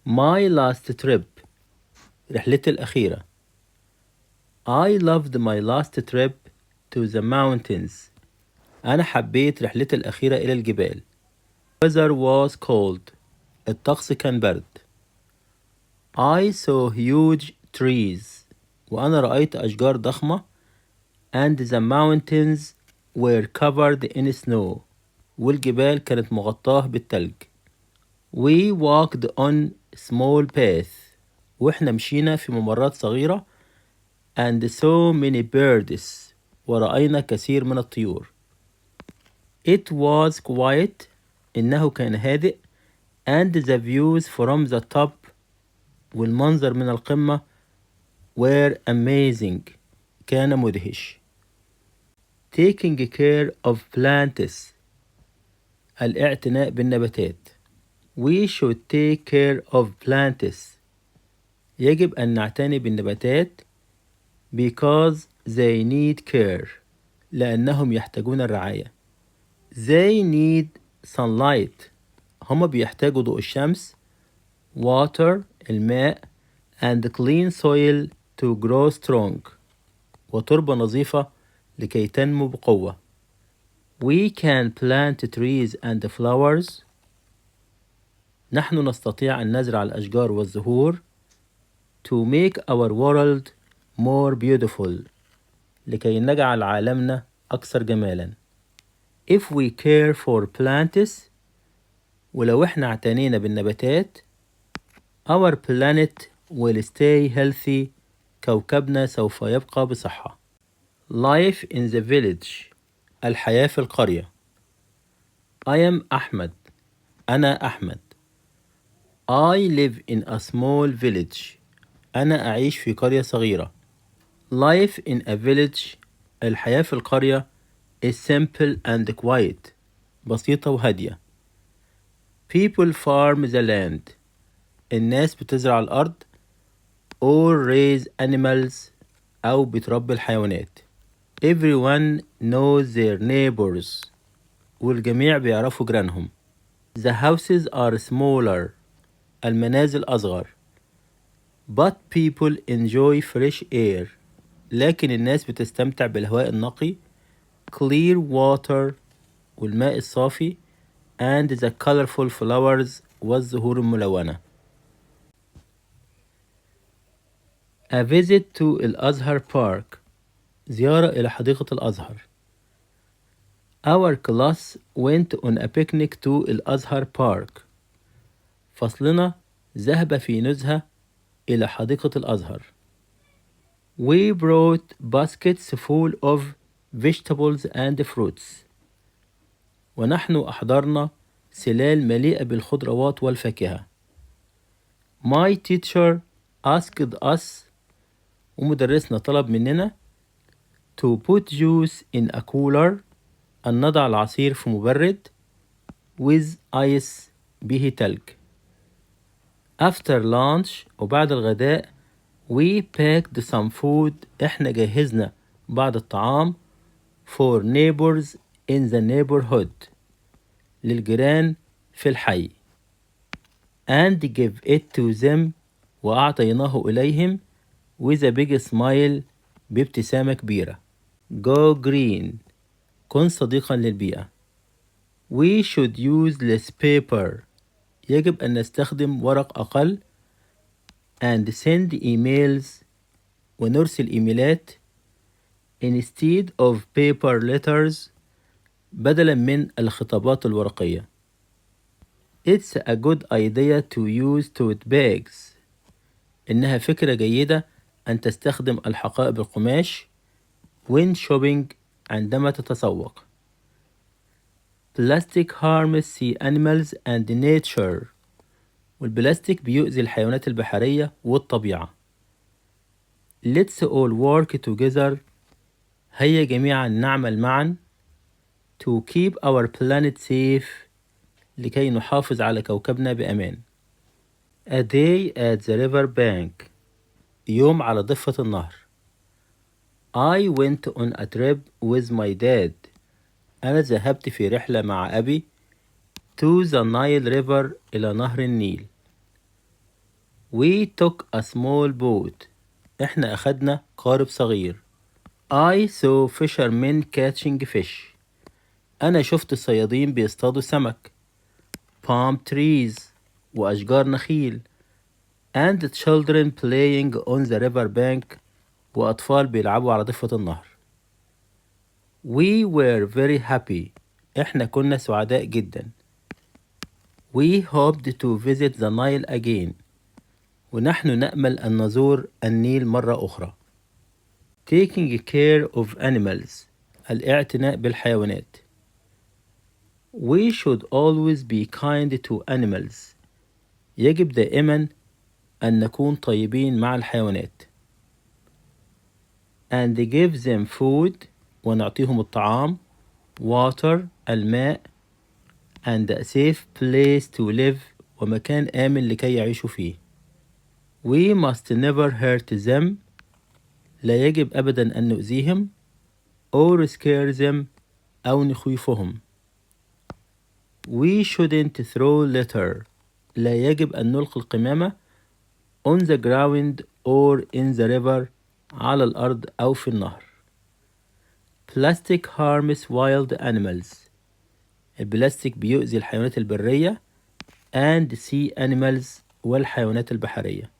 My last trip. رحلتي الأخيرة. I loved my last trip to the mountains. أنا حبيت رحلتي الأخيرة إلى الجبال. Weather was cold. الطقس كان برد. I saw huge trees. وأنا رأيت أشجار ضخمة. And the mountains were covered in snow. والجبال كانت مغطاة بالتلج. We walked on small path. وإحنا مشينا في ممرات صغيرة. And so many birds. ورأينا كثير من الطيور. It was quiet. إنه كان هادئ. And the views from the top. والمنظر من القمة were amazing. كان مدهش. Taking care of plants. الاعتناء بالنباتات. We should take care of plants. يجب أن نعتني بالنباتات because they need care. لأنهم يحتاجون الرعاية. They need sunlight. هم بيحتاجوا ضوء الشمس. Water الماء. And clean soil to grow strong. وتربة نظيفة لكي تنمو بقوة. We can plant trees and flowers. نحن نستطيع أن نزرع الأشجار والزهور. To make our world more beautiful. لكي نجعل عالمنا أكثر جمالا. If we care for plants. ولو احنا اعتنينا بالنباتات. Our planet will stay healthy. كوكبنا سوف يبقى بصحة. Life in the village. الحياة في القرية. I am أحمد. أنا أحمد. I live in a small village. أنا أعيش في قرية صغيرة. Life in a village. الحياة في القرية is simple and quiet. بسيطة وهادية. People farm the land. الناس بتزرع الأرض. Or raise animals. أو بتربي الحيوانات. Everyone knows their neighbors. والجميع بيعرفوا جيرانهم. The houses are smaller. المنازل أصغر. But people enjoy fresh air. لكن الناس بتستمتع بالهواء النقي. Clear water. والماء الصافي. And the colorful flowers. والزهور الملونة. A visit to الأزهر Park. زيارة إلى حديقة الأزهر. Our class went on a picnic to الأزهر Park. فصلنا ذهب في نزهة إلى حديقة الأزهر. We brought baskets full of vegetables and fruits. ونحن أحضرنا سلال مليئة بالخضروات والفاكهة. My teacher asked us. ومدرسنا طلب مننا to put juice in a cooler. أن نضع العصير في مبرد with ice. به تلج. After lunch. وبعد الغداء we packed some food. إحنا جهزنا بعض الطعام for neighbors in the neighborhood. للجيران في الحي. And give it to them. وأعطيناه إليهم with a big smile. بابتسامة كبيرة. Go green. كن صديقا للبيئة. We should use less paper. يجب أن نستخدم ورق أقل. And send emails. ونرسل إيميلات instead of paper letters. بدلا من الخطابات الورقية. It's a good idea to use tote bags. إنها فكرة جيدة أن تستخدم الحقائب القماش when shopping. عندما تتسوق. Plastic harms sea animals and nature. والبلاستيك بيؤذي الحيوانات البحرية والطبيعة. Let's all work together. هيا جميعا نعمل معا to keep our planet safe. لكي نحافظ على كوكبنا بأمان. A day at the river bank. يوم على ضفة النهر. I went on a trip with my dad. أنا ذهبت في رحلة مع أبي to the Nile River. إلى نهر النيل. We took a small boat. احنا أخدنا قارب صغير. I saw fishermen catching fish. أنا شفت الصيادين بيصطادوا سمك. Palm trees وأشجار نخيل. And children playing on the river bank وأطفال بيلعبوا على ضفة النهر. We were very happy. إحنا كنا سعداء جدا. We hoped to visit the Nile again. ونحن نأمل أن نزور النيل مرة أخرى. Taking care of animals. الاعتناء بالحيوانات. We should always be kind to animals. يجب دائما أن نكون طيبين مع الحيوانات. And give them food. ونعطيهم الطعام. Water. الماء. And a safe place to live. ومكان آمن لكي يعيشوا فيه. We must never hurt them. لا يجب أبدا أن نؤذيهم. Or scare them. أو نخيفهم. We shouldn't throw litter. لا يجب أن نلقي القمامة on the ground or in the river. على الأرض أو في النهر. Plastic harms wild animals. البلاستيك بيؤذي الحيوانات البرية and sea animals والحيوانات البحرية.